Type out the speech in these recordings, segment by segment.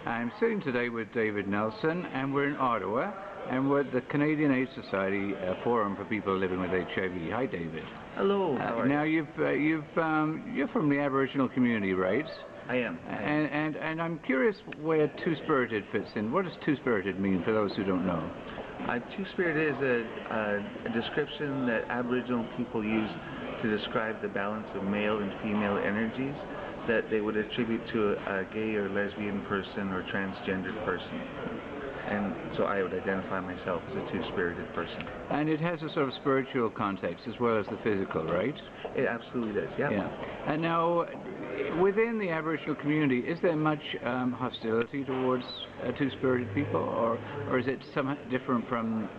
I'm sitting today with David Nelson, and we're in Ottawa, and we're at the Canadian AIDS Society Forum for People Living with HIV. Hi, David. Hello. How are now you? you're from the Aboriginal community, right? I am. And I'm curious where Two-Spirited fits in. What does Two-Spirited mean for those who don't know? Two-Spirited is a description that Aboriginal people use to describe the balance of male and female energies that they would attribute to a gay or lesbian person or transgendered person. And so I would identify myself as a two-spirited person. And it has a sort of spiritual context as well as the physical, right? It absolutely does, yeah. And now, within the Aboriginal community, is there much hostility towards two-spirited people, or is it somewhat different from,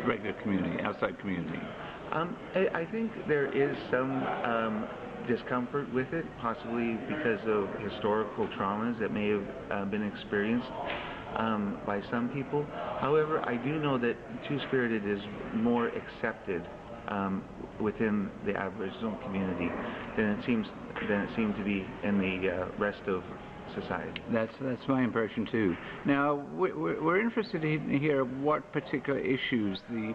regular community, outside community? I think there is some discomfort with it, possibly because of historical traumas that may have been experienced by some people. However, I do know that Two-Spirited is more accepted within the Aboriginal community than it seemed to be in the rest of society. That's my impression too. Now we're interested in hear what particular issues the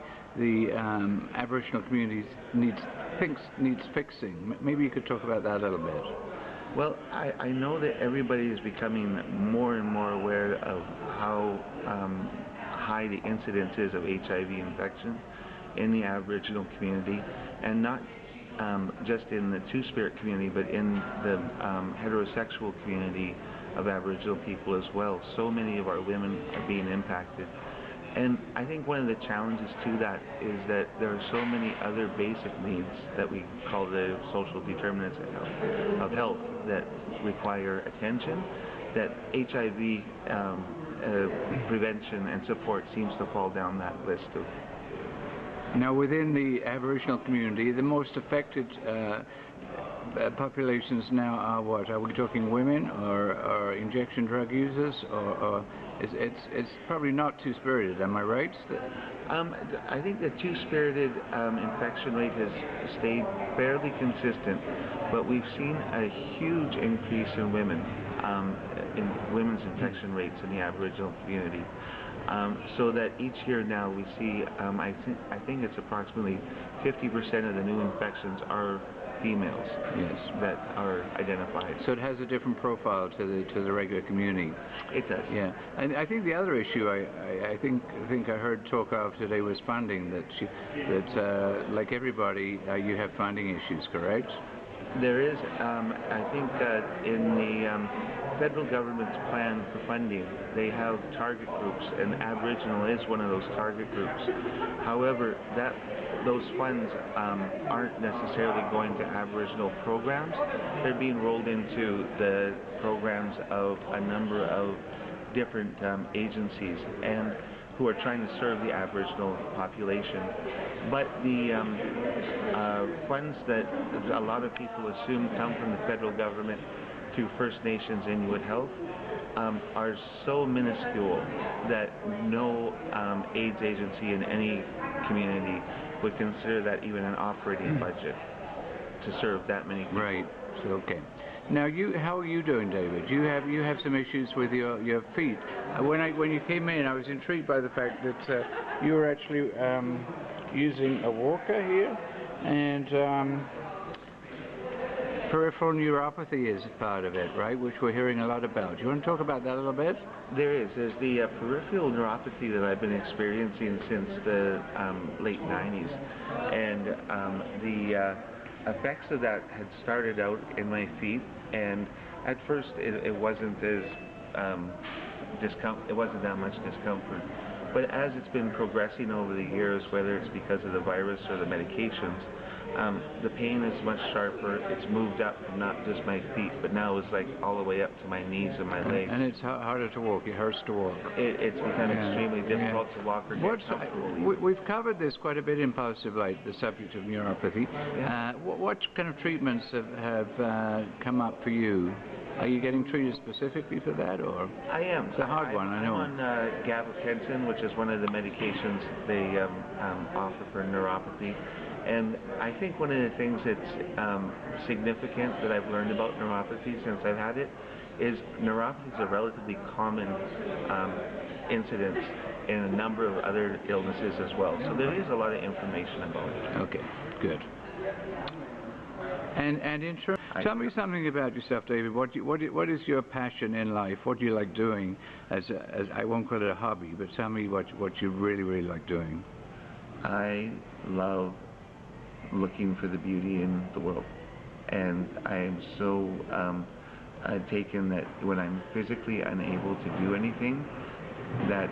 Aboriginal community needs fixing. Maybe you could talk about that a little bit. Well, I know that everybody is becoming more and more aware of how high the incidence is of HIV infection in the Aboriginal community, and not just in the Two-Spirit community, but in the heterosexual community of Aboriginal people as well. So many of our women are being impacted. And I think one of the challenges to that is that there are so many other basic needs that we call the social determinants of health that require attention, that HIV prevention and support seems to fall down that list of. Now, within the Aboriginal community, the most affected populations now are what? Are we talking women or injection drug users, or it's probably not two-spirited, am I right? I think the two-spirited infection rate has stayed fairly consistent, but we've seen a huge increase in women's infection rates in the Aboriginal community. So that each year now we see, I think it's approximately 50% of the new infections are females. Yes. That are identified. So it has a different profile to the regular community. It does. Yeah, and I think the other issue I think I heard talk of today was funding. That like everybody, you have funding issues, correct? There is. I think in the federal government's plan for funding, they have target groups, and Aboriginal is one of those target groups. However, those funds aren't necessarily going to Aboriginal programs. They're being rolled into the programs of a number of different agencies and who are trying to serve the Aboriginal population. But the funds that a lot of people assume come from the federal government to First Nations Inuit Health are so minuscule that no AIDS agency in any community would consider that even an operating budget to serve that many people. Right. So, okay. Now, how are you doing, David? You have some issues with your feet. When you came in, I was intrigued by the fact that you were actually using a walker here, and peripheral neuropathy is part of it, right? Which we're hearing a lot about. Do you want to talk about that a little bit? There's the peripheral neuropathy that I've been experiencing since the late 90s, and the effects of that had started out in my feet, and at first it wasn't as it wasn't that much discomfort. But as it's been progressing over the years, whether it's because of the virus or the medications, the pain is much sharper. It's moved up from not just my feet, but now it's like all the way up to my knees and my legs. And it's harder to walk. It hurts to walk. It's become extremely difficult to walk or get comfortable. We've covered this quite a bit in PositiveLite, the subject of neuropathy. Yeah. What kind of treatments have come up for you? Are you getting treated specifically for that, or? I am. It's a hard one, I know. I'm on gabapentin, which is one of the medications they offer for neuropathy. And I think one of the things that's significant that I've learned about neuropathy since I've had it is neuropathy is a relatively common incident in a number of other illnesses as well. So there is a lot of information about it. Okay, good. And in terms, tell me something about yourself, David. What is your passion in life? What do you like doing as I won't call it a hobby, but tell me what you really like doing. I love looking for the beauty in the world, and I am so taken that when I'm physically unable to do anything, that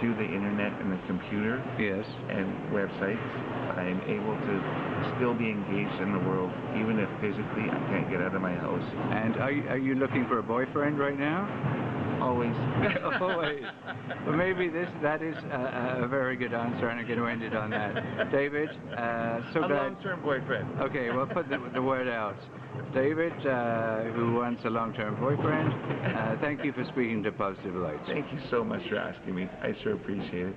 through the internet and the computer and websites, I'm able to still be engaged in the world, even if physically I can't get out of my house. And are you looking for a boyfriend right now? Always. Always. Well, maybe that is a very good answer, and I'm going to end it on that. David, so a glad. long-term boyfriend. Okay, well, put the word out. David, who wants a long-term boyfriend, thank you for speaking to PositiveLite. Thank you so much for asking me. I sure appreciate it.